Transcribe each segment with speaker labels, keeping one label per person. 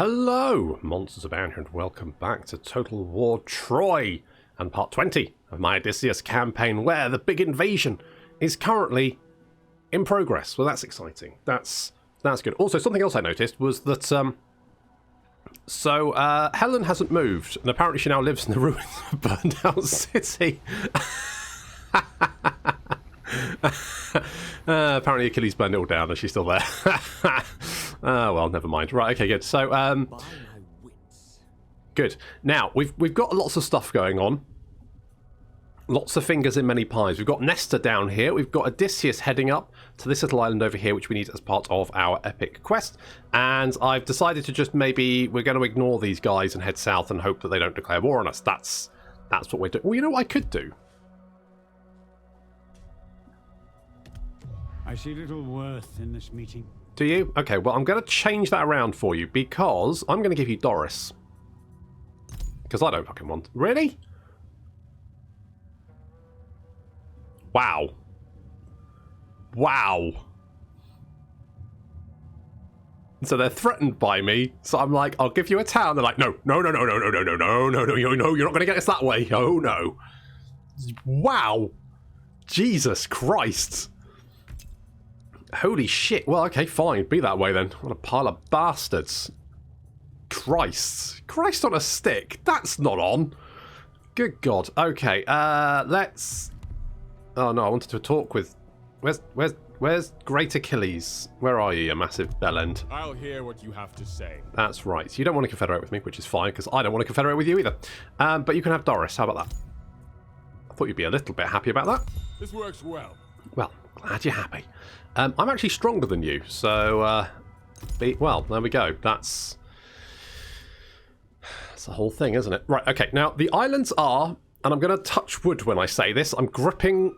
Speaker 1: Hello, MonstersAbound, and welcome back to Total War Troy and part 20 of my Odysseus campaign, where the big invasion is currently in progress. Well, that's exciting. That's good. Also, something else I noticed was that Helen hasn't moved, and apparently she now lives in the ruins of a burned out city. Apparently Achilles burned it all down and she's still there. Well, never mind. Right, okay, good. So, good. Now, we've got lots of stuff going on. Lots of fingers in many pies. We've got Nestor down here. We've got Odysseus heading up to this little island over here, which we need as part of our epic quest. And I've decided to just we're going to ignore these guys and head south and hope that they don't declare war on us. That's what we're doing. Well, you know what I could do?
Speaker 2: I see little worth in this meeting.
Speaker 1: Do you? Okay, well, I'm going to change that around for you because I'm going to give you Doris. Because I don't fucking want... Really? Wow. Wow. So they're threatened by me. So I'm like, I'll give you a town. They're like, no, you're not going to get us that way. Oh, no. Wow. Jesus Christ. Holy shit. Well, okay, fine. Be that way then. What a pile of bastards. Christ. Christ on a stick. That's not on. Good God. Okay, let's... Oh, no, I wanted to talk with... Where's Great Achilles? Where are you, you massive bellend?
Speaker 3: I'll hear what you have to say.
Speaker 1: That's right. You don't want to confederate with me, which is fine, because I don't want to confederate with you either. But you can have Doris. How about that? I thought you'd be a little bit happy about that.
Speaker 3: This works well.
Speaker 1: Well, glad you're happy. I'm actually stronger than you, so, well, there we go. That's the whole thing, isn't it? Right, okay, now, the islands are, and I'm going to touch wood when I say this, I'm gripping,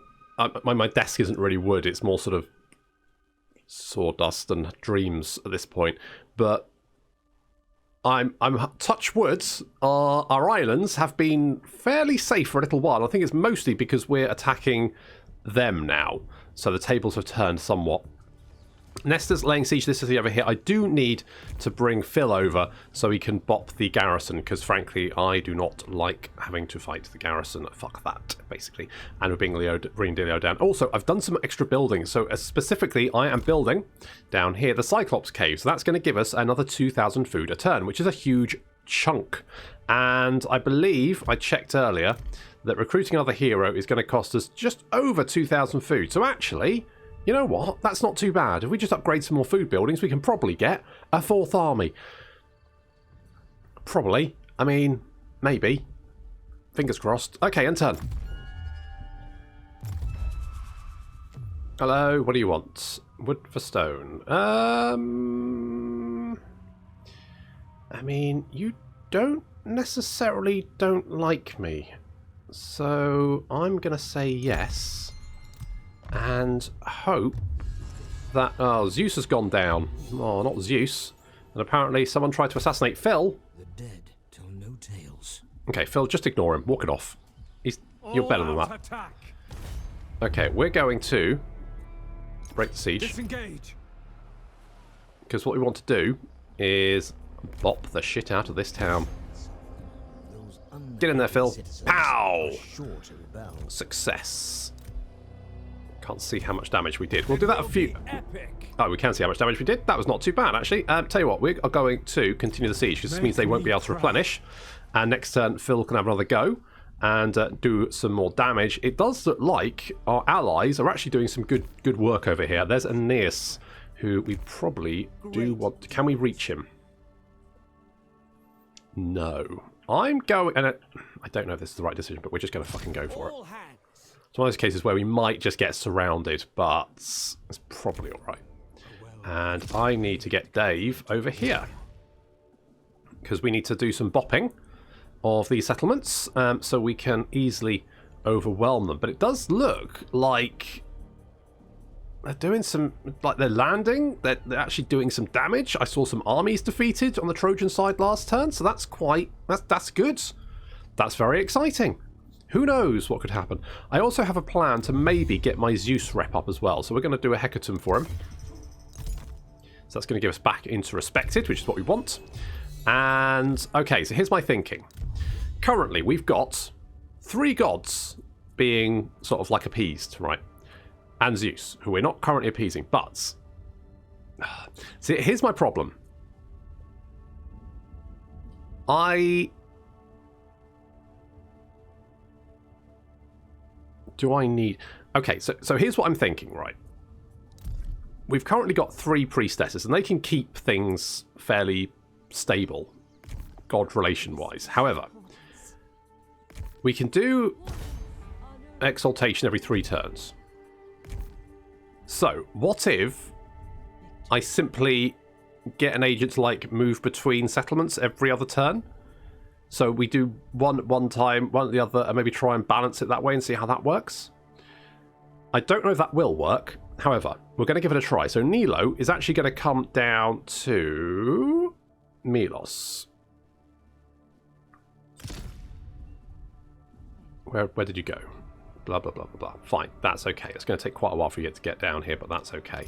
Speaker 1: my desk isn't really wood, it's more sort of sawdust and dreams at this point, but I'm touch wood, our islands have been fairly safe for a little while. I think it's mostly because we're attacking them now. So the tables have turned somewhat. Nestor's laying siege to this city over here. I do need to bring Phil over so he can bop the garrison, because frankly I do not like having to fight the garrison. Fuck that, basically. And we're bringing Delio down. Also, I've done some extra building. So specifically, I am building down here the Cyclops Cave. So that's going to give us another 2,000 food a turn, which is a huge chunk. And I believe, I checked earlier, that recruiting another hero is going to cost us just over 2,000 food. So actually, you know what? That's not too bad. If we just upgrade some more food buildings, we can probably get a 4th army. Probably. I mean, maybe. Fingers crossed. Okay, and turn. Hello, what do you want? Wood for stone. I mean, you don't necessarily don't like me. So I'm going to say yes and hope that... Oh, Zeus has gone down. Oh, not Zeus. And apparently someone tried to assassinate Phil.
Speaker 4: The dead tell no tales.
Speaker 1: Okay, Phil, just ignore him. Walk it off. You're better than that.
Speaker 2: Attack.
Speaker 1: Okay, we're going to break the siege.
Speaker 2: Disengage.
Speaker 1: Because what we want to do is bop the shit out of this town. Get in there, Phil. Pow! Success. Can't see how much damage we did. We'll do that a few... Oh, we can see how much damage we did. That was not too bad, actually. Tell you what, we are going to continue the siege, because this means they won't be able to replenish. And next turn, Phil can have another go and do some more damage. It does look like our allies are actually doing some good work over here. There's Aeneas, who we probably do want... Can we reach him? No. I'm going, and I don't know if this is the right decision, but we're just going to fucking go for it. It's one of those cases where we might just get surrounded, but it's probably all right. And I need to get Dave over here, because we need to do some bopping of these settlements, so we can easily overwhelm them. But it does look like they're doing some, like they're landing, they're actually doing some damage. I saw some armies defeated on the Trojan side last turn, so that's that's good. That's very exciting. Who knows what could happen. I also have a plan to maybe get my Zeus rep up as well, so we're going to do a hecatomb for him. So that's going to give us back into respected, which is what we want. And, okay, so here's my thinking. Currently, we've got 3 gods being sort of like appeased, right? And Zeus, who we're not currently appeasing, but... See, here's my problem. Do I need... Okay, so here's what I'm thinking, right? We've currently got 3 priestesses, and they can keep things fairly stable, god relation-wise. However, we can do exaltation every 3 turns. So, what if I simply get an agent to, like, move between settlements every other turn? So we do one at one time, one at the other, and maybe try and balance it that way and see how that works. I don't know if that will work. However, we're going to give it a try. So Nilo is actually going to come down to Milos. Where did you go? Blah, blah, blah, blah, blah. Fine, that's okay. It's going to take quite a while for you to get down here, but that's okay.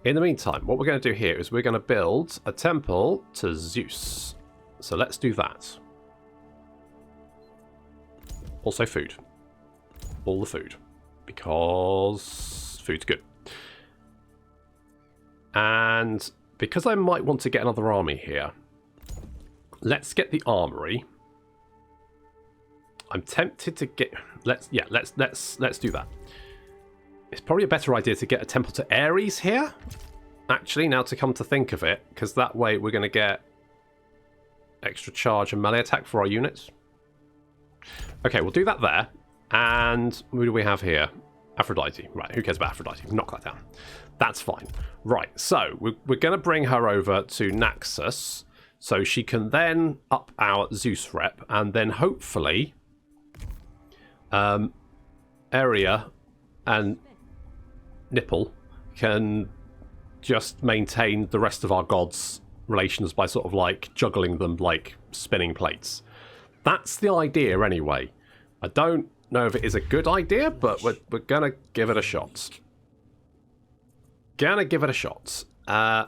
Speaker 1: In the meantime, what we're going to do here is we're going to build a temple to Zeus. So let's do that. Also food. All the food. Because food's good. And because I might want to get another army here, let's get the armory. I'm tempted to get... Let's do that. It's probably a better idea to get a temple to Ares here. Actually, now to come to think of it, because that way we're going to get extra charge and melee attack for our units. Okay, we'll do that there. And who do we have here? Aphrodite. Right, who cares about Aphrodite? Knock that down. That's fine. Right, so we're going to bring her over to Naxos so she can then up our Zeus rep, and then hopefully Area and Nipple can just maintain the rest of our gods' relations by sort of like juggling them like spinning plates. That's the idea anyway. I don't know if it is a good idea, but we're gonna give it a shot.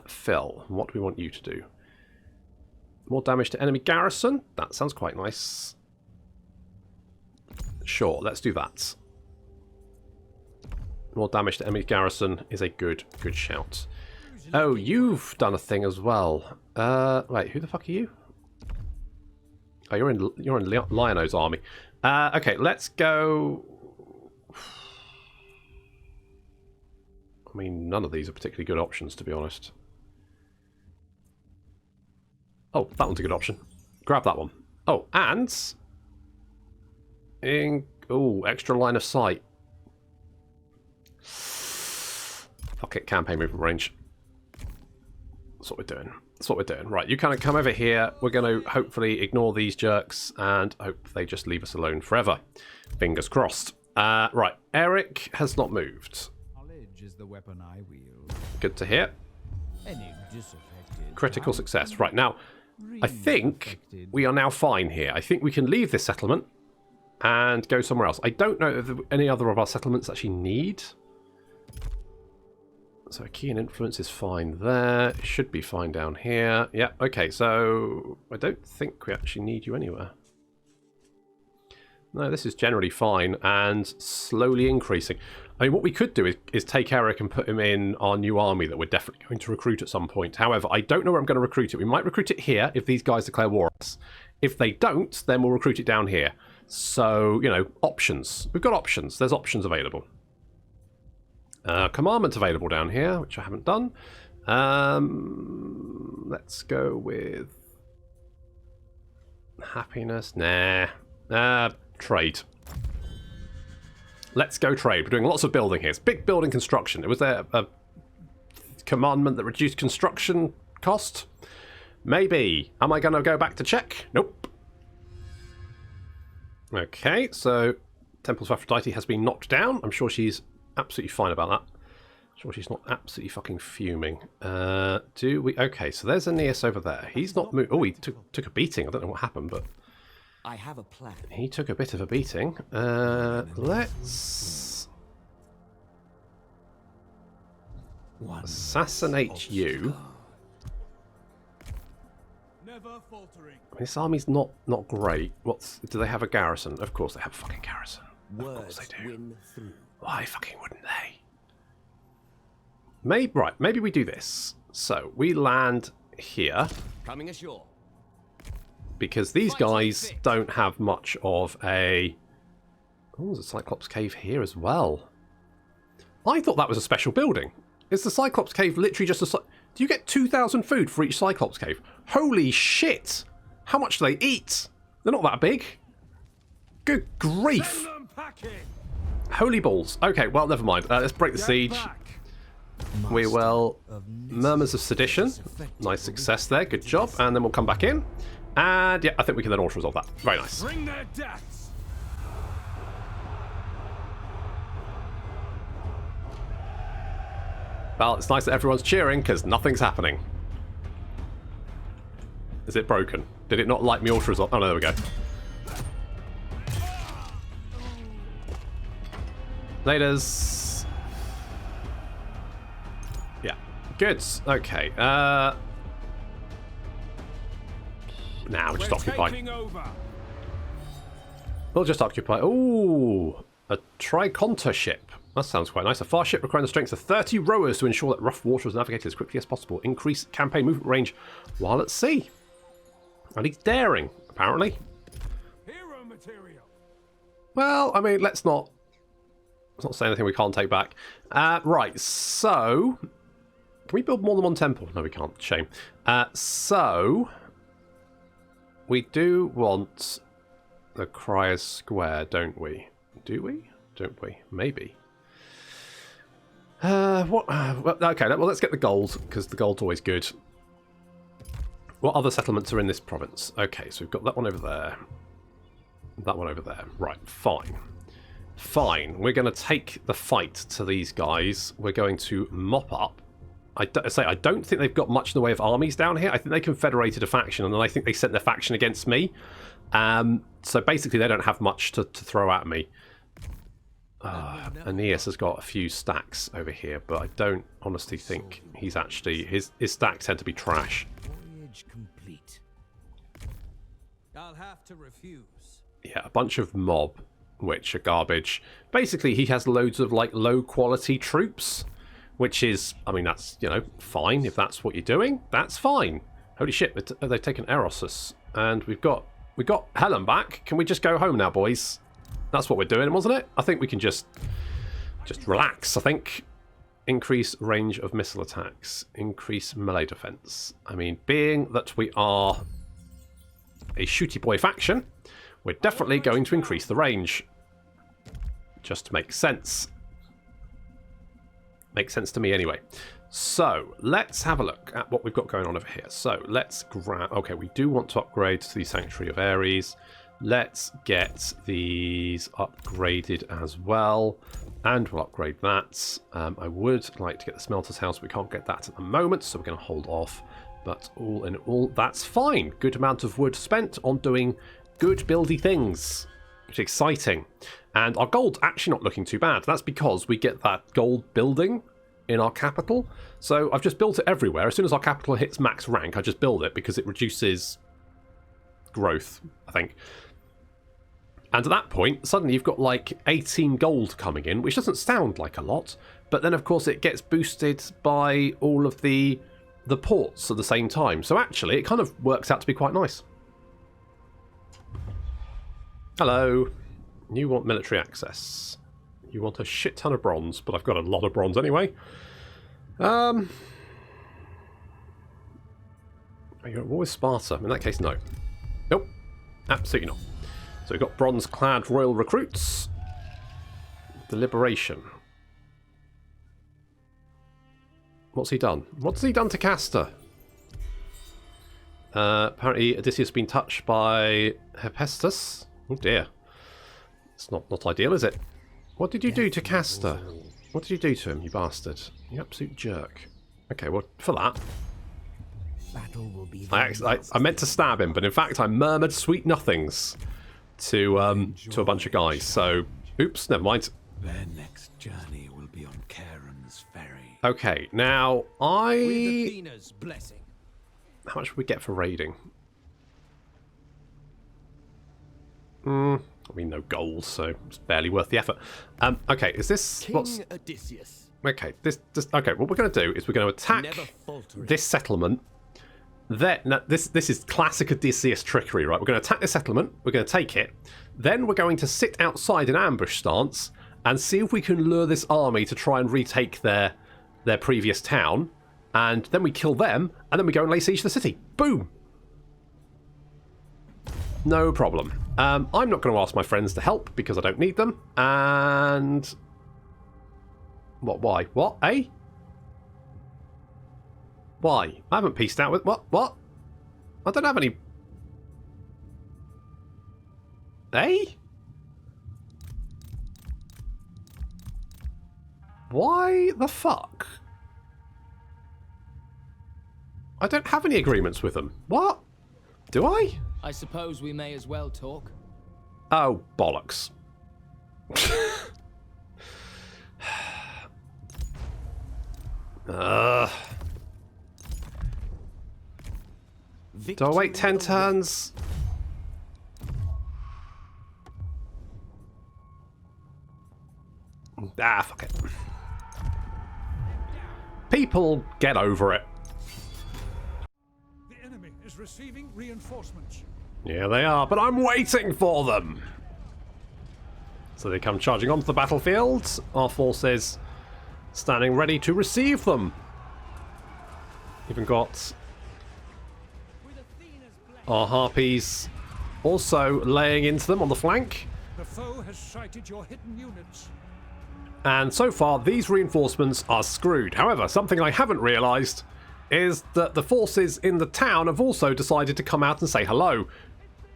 Speaker 1: Phil, what do we want you to do? More damage to enemy garrison? That sounds quite nice. Sure, let's do that. More damage to enemy garrison is a good shout. Oh, you've done a thing as well. Wait, who the fuck are you? Oh, you're in Lion-O's army. Okay, let's go. I mean, none of these are particularly good options, to be honest. Oh, that one's a good option. Grab that one. Oh, and extra line of sight. Fuck it, campaign movement range. That's what we're doing. Right, you kind of come over here. We're going to hopefully ignore these jerks and hope they just leave us alone forever. Fingers crossed. Right, Eric has not moved.
Speaker 4: Knowledge is the weapon I wield.
Speaker 1: Good to hear. Critical success. Right, now, I think we are now fine here. I think we can leave this settlement and go somewhere else. I don't know if any other of our settlements actually need. So key and influence is fine there. It should be fine down here. Yeah, okay, so I don't think we actually need you anywhere. No, this is generally fine and slowly increasing. I mean, what we could do is take Eric and put him in our new army that we're definitely going to recruit at some point. However, I don't know where I'm going to recruit it. We might recruit it here if these guys declare war on us. If they don't, then we'll recruit it down here. So, you know, options. We've got options. There's options available. Commandment available down here, which I haven't done. Let's go with happiness. Nah. Trade. Let's go trade. We're doing lots of building here. It's big building construction. Was there a commandment that reduced construction cost? Maybe. Am I going to go back to check? Nope. Okay, so Temples of Aphrodite has been knocked down. I'm sure she's absolutely fine about that. Sure she's not absolutely fucking fuming. Do we? Okay, so there's Aeneas over there. He's not moved. Oh, he took a beating. I don't know what happened, but
Speaker 4: I have a plan.
Speaker 1: He took a bit of a beating. Let's assassinate you.
Speaker 3: Never faltering.
Speaker 1: This army's not great. Do they have a garrison? Of course they have a fucking garrison. Of course they do. Why fucking wouldn't they? Maybe we do this. So we land here.
Speaker 4: Coming ashore.
Speaker 1: Because these guys don't have much of a... Oh, there's a Cyclops cave here as well. I thought that was a special building. Is the Cyclops cave literally just a... Do you get 2,000 food for each Cyclops cave? Holy shit! How much do they eat? They're not that big. Good grief. Holy balls. Okay, well, never mind. Let's break the siege. We will... Murmurs of Sedition. Nice success there. Good job. And then we'll come back in. And yeah, I think we can then auto-resolve that. Very nice.
Speaker 3: Bring their deaths.
Speaker 1: Well, it's nice that everyone's cheering because nothing's happening. Is it broken? Did it not like me auto-resolve? Oh no, there we go. Laters. Yeah. Good. Okay. Now we'll just occupy. We'll just occupy. Ooh, a triconta ship. That sounds quite nice. A fast ship requiring the strength of 30 rowers to ensure that rough water is navigated as quickly as possible. Increase campaign movement range while at sea. And he's daring, apparently.
Speaker 3: Hero material.
Speaker 1: Well, I mean, let's not say anything we can't take back. Right, so... Can we build more than one temple? No, we can't. Shame. So... We do want the Crier's Square, don't we? Do we? Don't we? Maybe. Okay, well, let's get the gold, because the gold's always good. What other settlements are in this province? Okay, so we've got that one over there. That one over there. Right, fine. Fine. We're going to take the fight to these guys. We're going to mop up. I don't think they've got much in the way of armies down here. I think they confederated a faction, and then I think they sent their faction against me. So basically, they don't have much to throw at me. Aeneas has got a few stacks over here, but I don't honestly think he's actually... His stacks tend to be trash.
Speaker 4: Voyage complete.
Speaker 5: I'll have to refuse.
Speaker 1: Yeah, a bunch of mob, which are garbage. Basically, he has loads of, like, low-quality troops, which is... I mean, that's, you know, fine. If that's what you're doing, that's fine. Holy shit, they've taken Erosus. And we've got Helen back. Can we just go home now, boys? That's what we're doing, wasn't it? I think we can just relax, I think. Increase range of missile attacks. Increase melee defense. I mean, being that we are a shooty boy faction, we're definitely going to increase the range. Just to make sense. Makes sense to me anyway. So, let's have a look at what we've got going on over here. So, let's grab... Okay, we do want to upgrade to the Sanctuary of Ares. Let's get these upgraded as well. And we'll upgrade that. I would like to get the Smelter's House. We can't get that at the moment, so we're going to hold off. But all in all, that's fine. Good amount of wood spent on doing good buildy things. It's exciting. And our gold's actually not looking too bad. That's because we get that gold building in our capital. So I've just built it everywhere. As soon as our capital hits max rank, I just build it because it reduces growth, I think. And at that point, suddenly you've got like 18 gold coming in, which doesn't sound like a lot. But then, of course, it gets boosted by all of the ports at the same time. So actually, it kind of works out to be quite nice. Hello. You want military access. You want a shit ton of bronze, but I've got a lot of bronze anyway. Are you at war with Sparta? In that case, no. Nope. Absolutely not. So we've got bronze-clad royal recruits. Deliberation. What's he done? What's he done to Castor? Apparently Odysseus has been touched by Hephaestus. Oh dear. It's not ideal, is it? What did you do to Castor? What did you do to him, you bastard? You absolute jerk. Okay, well, for that...
Speaker 4: Battle will be
Speaker 1: I meant to stab him, but in fact I murmured sweet nothings to a bunch of guys, so... Oops, never mind.
Speaker 5: Their next journey will be on Charon's ferry.
Speaker 1: Okay, now
Speaker 5: With Athena's blessing.
Speaker 1: How much would we get for raiding? I mean, no gold, so it's barely worth the effort. Okay, is this...
Speaker 4: King
Speaker 1: what's...
Speaker 4: Odysseus.
Speaker 1: Okay, okay, what we're going to do is we're going to attack
Speaker 4: Never faltering.
Speaker 1: this settlement. Now, this is classic Odysseus trickery, right? We're going to attack this settlement, we're going to take it, then we're going to sit outside in ambush stance and see if we can lure this army to try and retake their previous town, and then we kill them, and then we go and lay siege to the city. Boom! No problem. I'm not going to ask my friends to help because I don't need them, and... What, why? What? Eh? Why? I haven't pieced out with... What? What? I don't have any... Eh? Why the fuck? I don't have any agreements with them. What? Do I?
Speaker 6: I suppose we may as well talk.
Speaker 1: Oh, bollocks. Do I wait 10 turns? Ah, fuck it. People, get over it.
Speaker 3: The enemy is receiving reinforcements.
Speaker 1: Yeah, they are, but I'm waiting for them. So they come charging onto the battlefield. Our forces standing ready to receive them. Even got our harpies also laying into them on the flank.
Speaker 3: The foe has sighted your hidden units.
Speaker 1: And so far, these reinforcements are screwed. However, something I haven't realised is that the forces in the town have also decided to come out and say hello,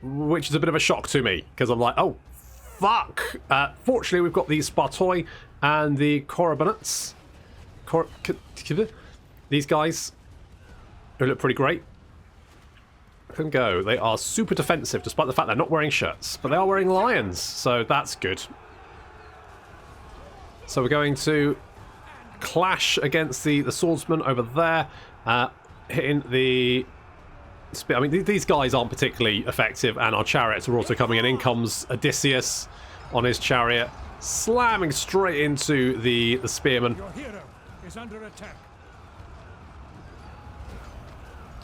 Speaker 1: which is a bit of a shock to me, because I'm like, oh, fuck. Fortunately, we've got the Spartoi and the Korobanates. These guys, who look pretty great. Can go. They are super defensive, despite the fact they're not wearing shirts, but they are wearing lions, so that's good. So we're going to clash against the swordsman over there, hitting the... I mean, these guys aren't particularly effective, and our chariots are also coming in. In comes Odysseus on his chariot, slamming straight into the spearman.
Speaker 3: Your hero is under attack.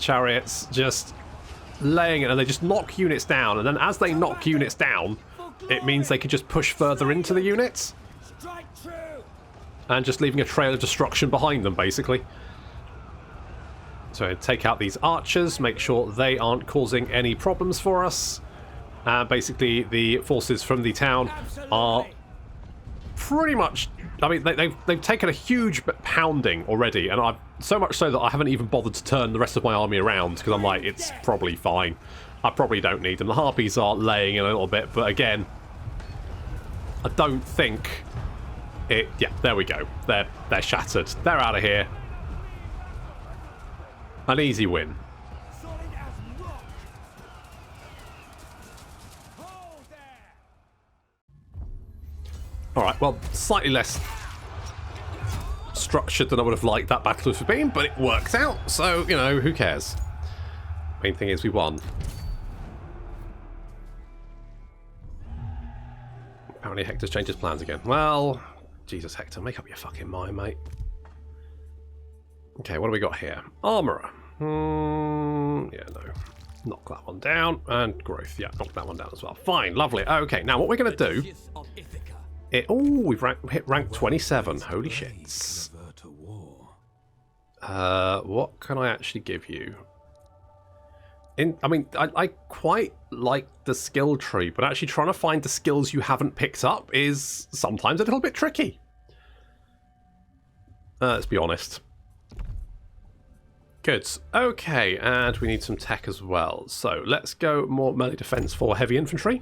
Speaker 1: Chariots just laying it, and they just knock units down, and then as they knock units down, it means they can just push further into the units. And just leaving a trail of destruction behind them, basically. So take out these archers, make sure they aren't causing any problems for us. Basically, the forces from the town are pretty much... I mean, they've taken a huge pounding already, and so much so that I haven't even bothered to turn the rest of my army around, because I'm like, it's probably fine. I probably don't need them. The harpies are laying in a little bit, but again, I don't think... Yeah, there we go. They're shattered. They're out of here. An easy win. Alright, well, slightly less structured than I would have liked that battle to have been, but it worked out, so, you know, who cares? Main thing is we won. Apparently Hector's changed his plans again. Well... Jesus, Hector, make up your fucking mind, mate. Okay, what do we got here? Armourer. Yeah, no. Knock that one down. And growth. Yeah, knock that one down as well. Fine, lovely. Okay, now what we're going to do... Oh, we've hit rank 27. Holy shits. What can I actually give you? I mean, I quite like the skill tree, but actually trying to find the skills you haven't picked up is sometimes a little bit tricky. Let's be honest. Good. Okay, and we need some tech as well. So let's go more melee defense for heavy infantry,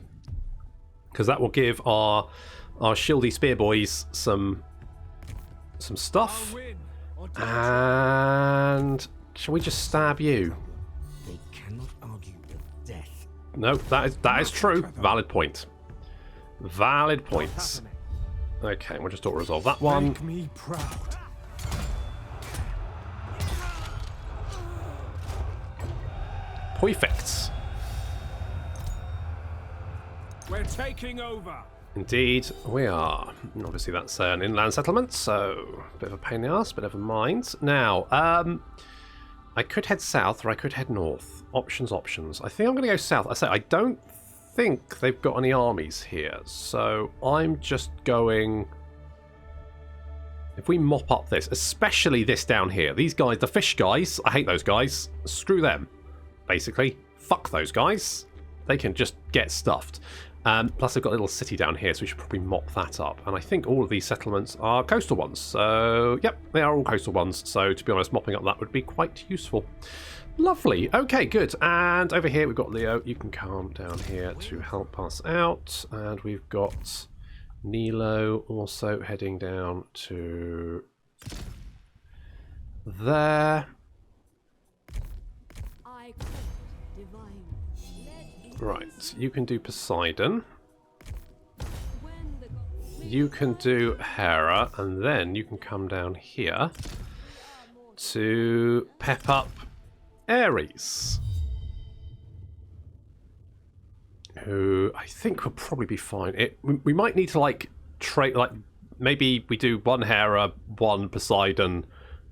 Speaker 1: because that will give our shieldy spear boys some stuff. And shall we just stab you?
Speaker 4: They cannot argue with death.
Speaker 1: No, that is true. Valid point. Valid points. Okay, we'll just auto-resolve that one.
Speaker 3: Make me proud.
Speaker 1: Perfect.
Speaker 3: We're taking over.
Speaker 1: Indeed, we are. And obviously, that's an inland settlement, so a bit of a pain in the ass, but never mind. Now, I could head south or I could head north. Options, options. I think I'm going to go south. I say I don't think they've got any armies here, so I'm just going... If we mop up this, especially this down here, these guys, the fish guys, I hate those guys. Screw them, basically. Fuck those guys. They can just get stuffed. Plus, they've got a little city down here, so we should probably mop that up. And I think all of these settlements are coastal ones. So, yep, they are all coastal ones. So, to be honest, mopping up that would be quite useful. Lovely. Okay, good. And over here, we've got Leo. You can come down here to help us out. And we've got Nilo also heading down to there. Right, you can do Poseidon. You can do Hera, and then you can come down here to pep up Ares, who I think will probably be fine. We might need to like trade, like maybe we do one Hera, one Poseidon,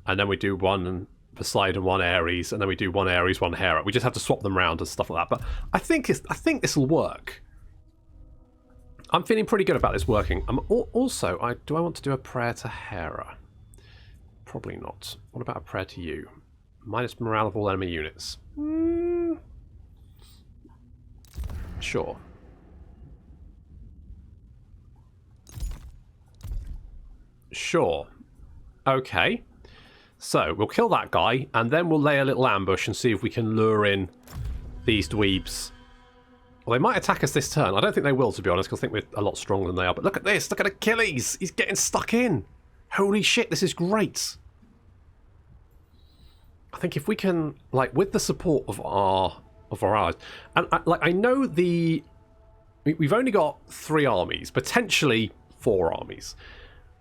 Speaker 1: and then we do one Poseidon, one Ares, and then we do one Ares, one Hera. We just have to swap them around and stuff like that. But I think this will work. I'm feeling pretty good about this working. Also, do I want to do a prayer to Hera? Probably not. What about a prayer to you? Minus morale of all enemy units. Sure. Sure. Okay. So, we'll kill that guy, and then we'll lay a little ambush and see if we can lure in these dweebs. Well, they might attack us this turn. I don't think they will, to be honest, because I think we're a lot stronger than they are. But look at this. Look at Achilles. He's getting stuck in. Holy shit, this is great. I think if we can, like, with the support of our allies, and I know we've only got 3 armies, potentially 4 armies,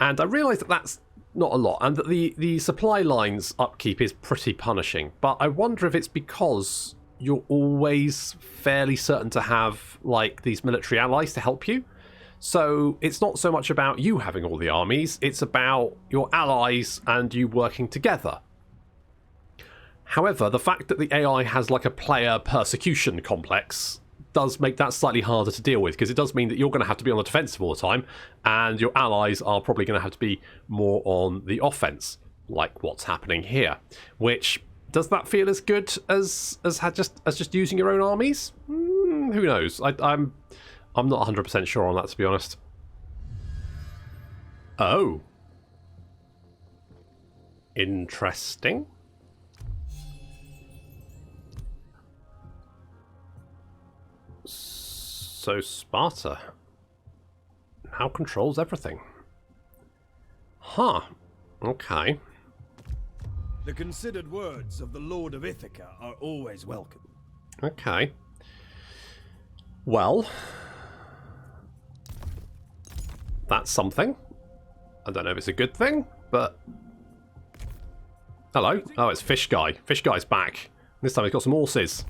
Speaker 1: and I realise that that's not a lot, and that the supply lines upkeep is pretty punishing. But I wonder if it's because you're always fairly certain to have like these military allies to help you. So it's not so much about you having all the armies, it's about your allies and you working together. However, the fact that the AI has like a player persecution complex does make that slightly harder to deal with, because it does mean that you're going to have to be on the defensive all the time, and your allies are probably going to have to be more on the offense, like what's happening here. Which, does that feel as good as just using your own armies? Who knows? I'm not 100% sure on that, to be honest. Oh. Interesting. So Sparta now controls everything. Huh. Okay.
Speaker 7: The considered words of the Lord of Ithaca are always welcome.
Speaker 1: Okay. Well, that's something. I don't know if it's a good thing, but... Hello. Oh, it's Fish Guy. Fish Guy's back. This time he's got some horses.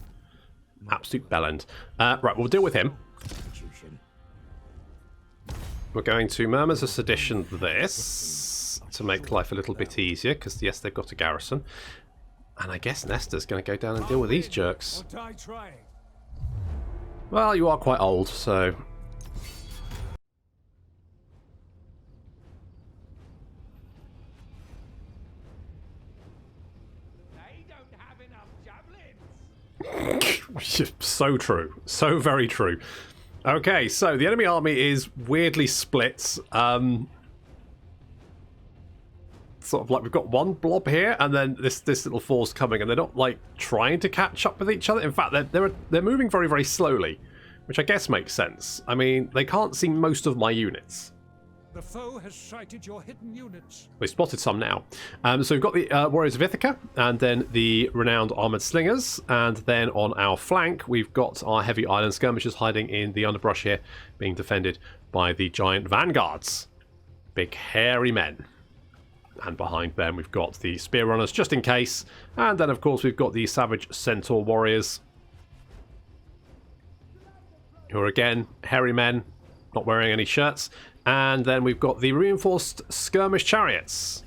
Speaker 1: Absolute bellend. Right, we'll deal with him. We're going to Murmurs of Sedition this to make life a little bit easier, because yes, they've got a garrison. And I guess Nestor's going to go down and deal with these jerks.
Speaker 3: Or die trying.
Speaker 1: Well, you are quite old, so...
Speaker 3: They don't have enough javelins.
Speaker 1: So true. So very true. Okay, so the enemy army is weirdly split. Sort of like we've got one blob here, and then this little force coming, and they're not like trying to catch up with each other. In fact, they're moving very, very slowly, which I guess makes sense. I mean, they can't see most of my units.
Speaker 3: The foe has sighted your hidden units.
Speaker 1: We spotted some now. So we've got the Warriors of Ithaca, and then the renowned Armoured Slingers, and then on our flank we've got our heavy island skirmishers hiding in the underbrush here, being defended by the giant vanguards. Big hairy men. And behind them we've got the spear runners, just in case, and then of course we've got the savage centaur warriors. who are again hairy men, not wearing any shirts. And then we've got the reinforced skirmish chariots,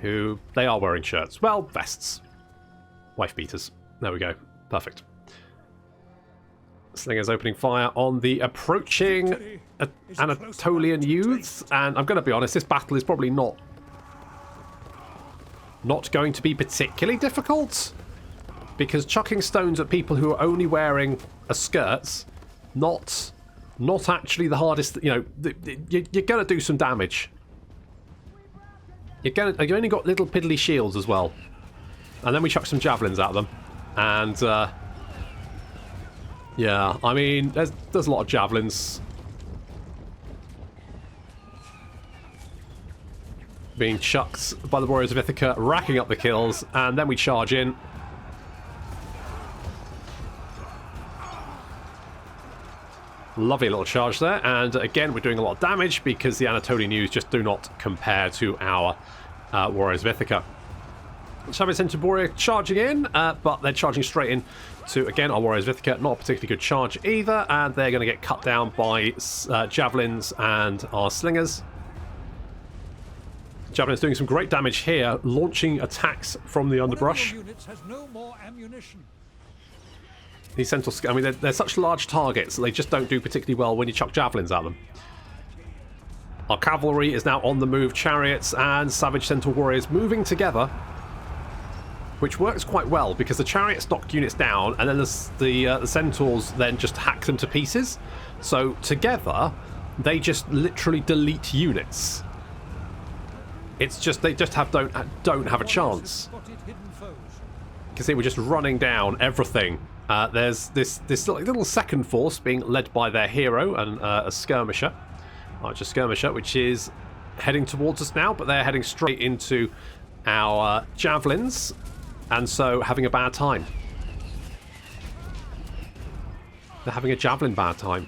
Speaker 1: who they are wearing shirts. Well, vests. Wife beaters. There we go. Perfect. Slingers opening fire on the approaching Anatolian youths. And I'm going to be honest, this battle is probably not going to be particularly difficult, because chucking stones at people who are only wearing a skirt, not actually the hardest. You know, you're going to do some damage. You only got little piddly shields as well, and then we chuck some javelins at them, and yeah, I mean, there's a lot of javelins being chucked by the warriors of Ithaca, racking up the kills, and then we charge in. Lovely little charge there, and again we're doing a lot of damage because the Anatolian youths just do not compare to our warriors of Ithaca. Javelin Center warrior charging in, but they're charging straight in to, again, our warriors of Ithaca. Not a particularly good charge either, and they're going to get cut down by javelins and our slingers. Javelin's doing some great damage here, launching attacks from the underbrush.
Speaker 3: Units has no more ammunition.
Speaker 1: These centaur, I mean, they're such large targets that they just don't do particularly well when you chuck javelins at them. Our cavalry is now on the move, chariots and savage centaur warriors moving together, which works quite well because the chariots knock units down, and then the centaurs then just hack them to pieces. So together, they just literally delete units. It's just they just don't have a chance. Because they were just running down everything. There's this little second force being led by their hero and a skirmisher, archer skirmisher, which is heading towards us now, but they're heading straight into our javelins, and so having a bad time. They're having a javelin bad time.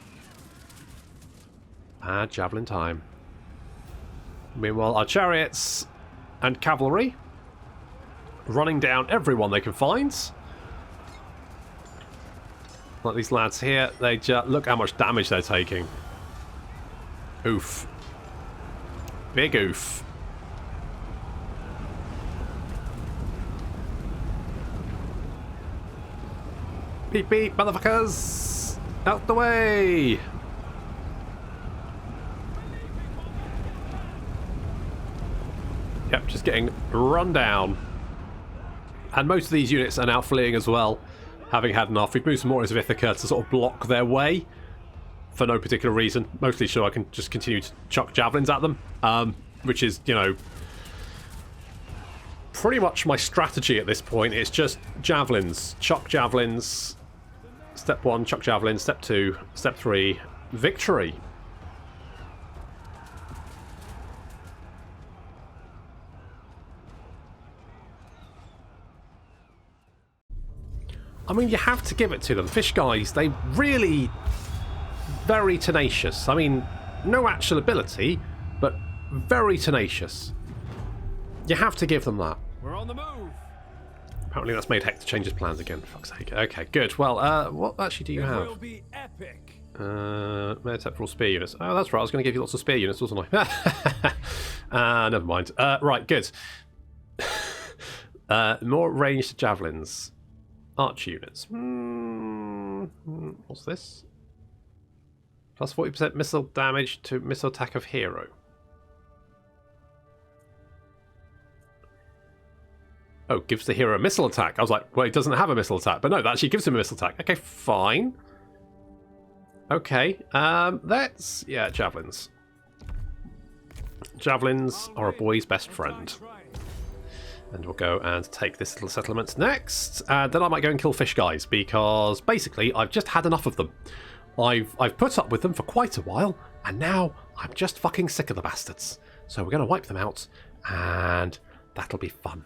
Speaker 1: Bad javelin time. Meanwhile, our chariots and cavalry running down everyone they can find. Like these lads here, they just look how much damage they're taking. Oof. Big oof. Beep beep, motherfuckers! Out the way! Yep, just getting run down. And most of these units are now fleeing as well, having had enough. We've moved some warriors of Ithaca to sort of block their way for no particular reason. Mostly so I can just continue to chuck javelins at them, which is, you know, pretty much my strategy at this point. It's just javelins, chuck javelins. Step 1, chuck javelins. Step 2, step 3, victory. I mean, you have to give it to them. Fish guys, they really very tenacious. I mean, no actual ability, but very tenacious. You have to give them that.
Speaker 3: We're on the move.
Speaker 1: Apparently that's made Hector change his plans again, for fuck's sake. Okay, good. Well, what actually do you have?
Speaker 3: It will be epic.
Speaker 1: Meritech for all spear units. Oh, that's right. I was going to give you lots of spear units, wasn't I? Never mind. Right, good. More ranged javelins. Arch units. What's this? Plus 40% missile damage to missile attack of hero. Oh, gives the hero a missile attack. I was like, well, he doesn't have a missile attack. But no, that actually gives him a missile attack. Okay, fine. Okay, let's... Yeah, javelins. Javelins are a boy's best friend. And we'll go and take this little settlement next. Then I might go and kill fish guys, because basically I've just had enough of them. I've put up with them for quite a while, and now I'm just fucking sick of the bastards. So we're going to wipe them out, and that'll be fun.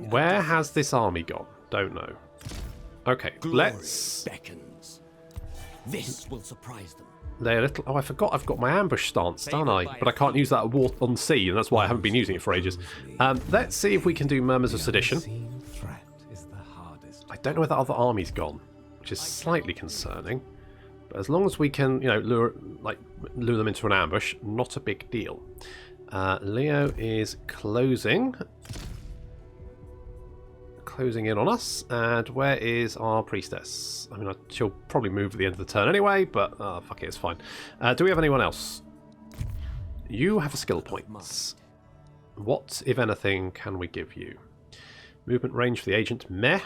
Speaker 1: Where has this army gone? Don't know. Okay, let's...
Speaker 4: beckons. This will surprise them.
Speaker 1: They're a little... Oh, I forgot I've got my ambush stance, don't I? But I can't use that at war on sea, and that's why I haven't been using it for ages. Let's see if we can do Murmurs of Sedition.
Speaker 5: Threat is the hardest.
Speaker 1: I don't know where that other army's gone, which is slightly concerning. But as long as we can, you know, lure them into an ambush, not a big deal. Leo is closing in on us. And where is our priestess? I mean, she'll probably move at the end of the turn anyway, but fuck it, it's fine. Do we have anyone else? You have a skill point. What, if anything, can we give you? Movement range for the agent, meh.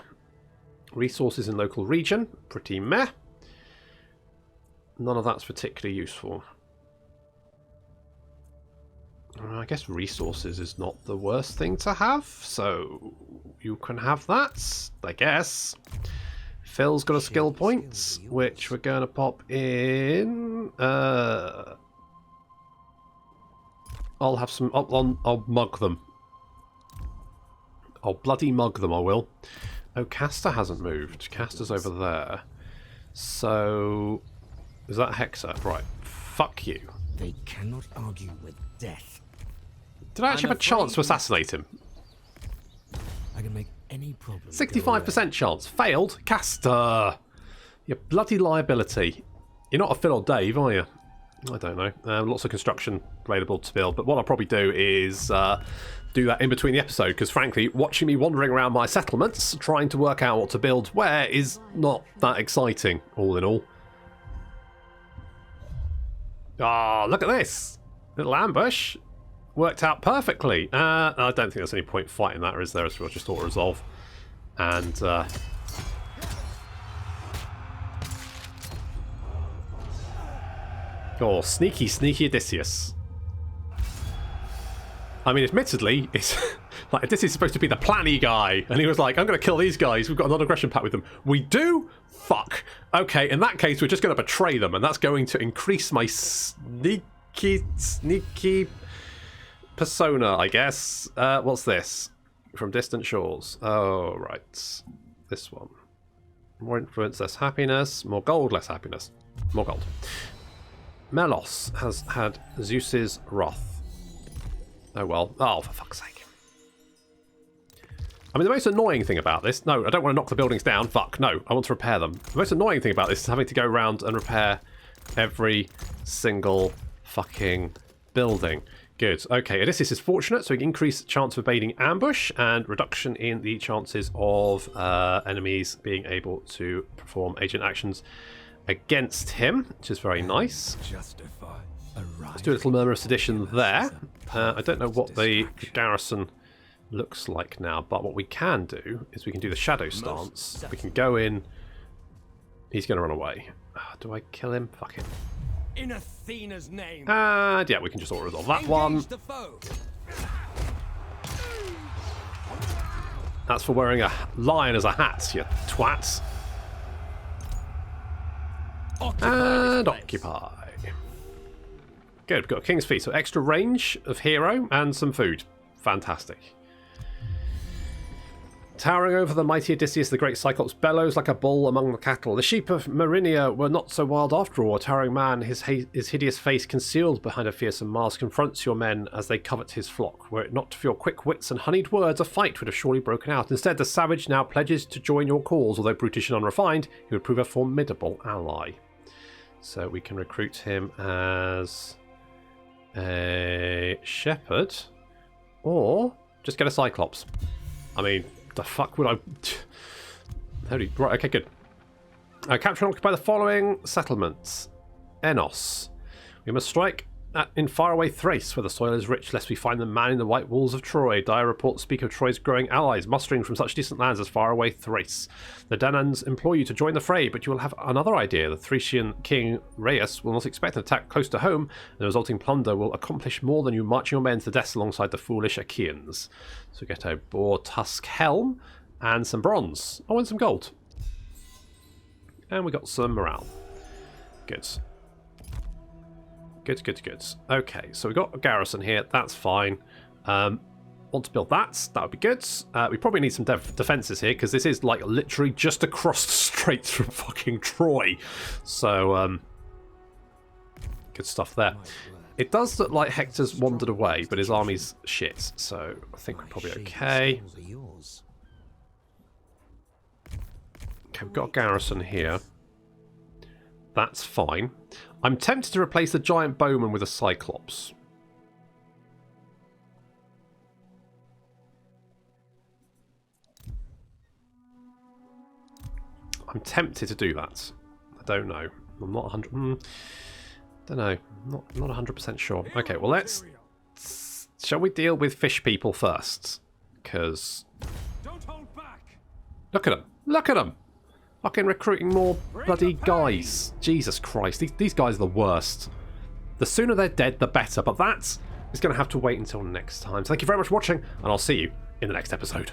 Speaker 1: Resources in local region, pretty meh. None of that's particularly useful. I guess resources is not the worst thing to have, so you can have that, I guess. Phil's got a skill point, which we're going to pop in. I'll have some. I'll mug them. I'll bloody mug them, I will. Oh, Castor hasn't moved. Castor's over there. So, is that Hector? Right. Fuck you.
Speaker 4: They cannot argue with death.
Speaker 1: Did I actually have a chance to assassinate him?
Speaker 4: I can make any problem.
Speaker 1: 65% chance. Failed. Castor. You bloody liability. You're not a Phil or Dave, are you? I don't know. Lots of construction available to build, but what I'll probably do is do that in between the episode, because frankly, watching me wandering around my settlements, trying to work out what to build where is not that exciting, all in all. Ah, look at this! Little ambush. Worked out perfectly. I don't think there's any point fighting that, or is there? As well, just auto-resolve. And, oh, sneaky, sneaky Odysseus. I mean, admittedly, it's like Odysseus is supposed to be the planny guy, and he was like, I'm going to kill these guys, we've got a non-aggression pact with them. We do? Fuck. Okay, in that case, we're just going to betray them, and that's going to increase my sneaky persona, I guess. What's this? From Distant Shores. Oh, right. This one. More influence, less happiness. More gold, less happiness. More gold. Melos has had Zeus's wrath. Oh well. Oh, for fuck's sake. I mean, the most annoying thing about this... No, I don't want to knock the buildings down. Fuck, no. I want to repair them. The most annoying thing about this is having to go around and repair every single fucking building. Good. Okay, Odysseus is fortunate, so he can increase chance of evading ambush and reduction in the chances of enemies being able to perform agent actions against him, which is very nice. Let's do a little Murmur of Sedition there. I don't know what the Garrison looks like now, but what we can do is we can do the Shadow Stance. We can go in. He's going to run away. Do I kill him? Fuck him.
Speaker 4: In Athena's name.
Speaker 1: And yeah, we can just auto-resolve that one. That's for wearing a lion as a hat, you twats. And occupy. Good, we've got a King's Feet, so extra range of hero and some food. Fantastic. Towering over the mighty Odysseus, the great Cyclops bellows like a bull among the cattle. The sheep of Marinia were not so wild after all. A towering man, his hideous face concealed behind a fearsome mask, confronts your men as they covet his flock. Were it not for your quick wits and honeyed words, a fight would have surely broken out. Instead, the savage now pledges to join your cause. Although brutish and unrefined, he would prove a formidable ally. So we can recruit him as a shepherd, or just get a Cyclops. I mean, the fuck would I... Right, okay, good. Capture and occupy the following settlements. Enos. We must strike in faraway Thrace, where the soil is rich, lest we find them manning the white walls of Troy. Dire reports speak of Troy's growing allies, mustering from such distant lands as faraway Thrace. The Danaans implore you to join the fray, but you will have another idea. The Thracian king Rheus will not expect an attack close to home, and the resulting plunder will accomplish more than you marching your men to death alongside the foolish Achaeans. So get a boar tusk helm and some bronze. Oh, and some gold. And we got some morale. Good. Good. Okay, so we've got a garrison here. That's fine. Want to build that. That would be good. We probably need some defences here, because this is like literally just across the straits from fucking Troy. So, good stuff there. It does look like Hector's wandered away, but his army's shit. So I think we're probably okay. Okay, we've got a garrison here. That's fine. I'm tempted to replace the giant bowman with a cyclops. I'm tempted to do that. I don't know. I'm not 100. Don't know. Not 100% sure. Okay, well let's. Shall we deal with fish people first? Because
Speaker 3: Don't hold back.
Speaker 1: look at them. Look at them. Fucking recruiting more bloody guys. Jesus Christ. These guys are the worst. The sooner they're dead, the better. But that is going to have to wait until next time. So thank you very much for watching, and I'll see you in the next episode.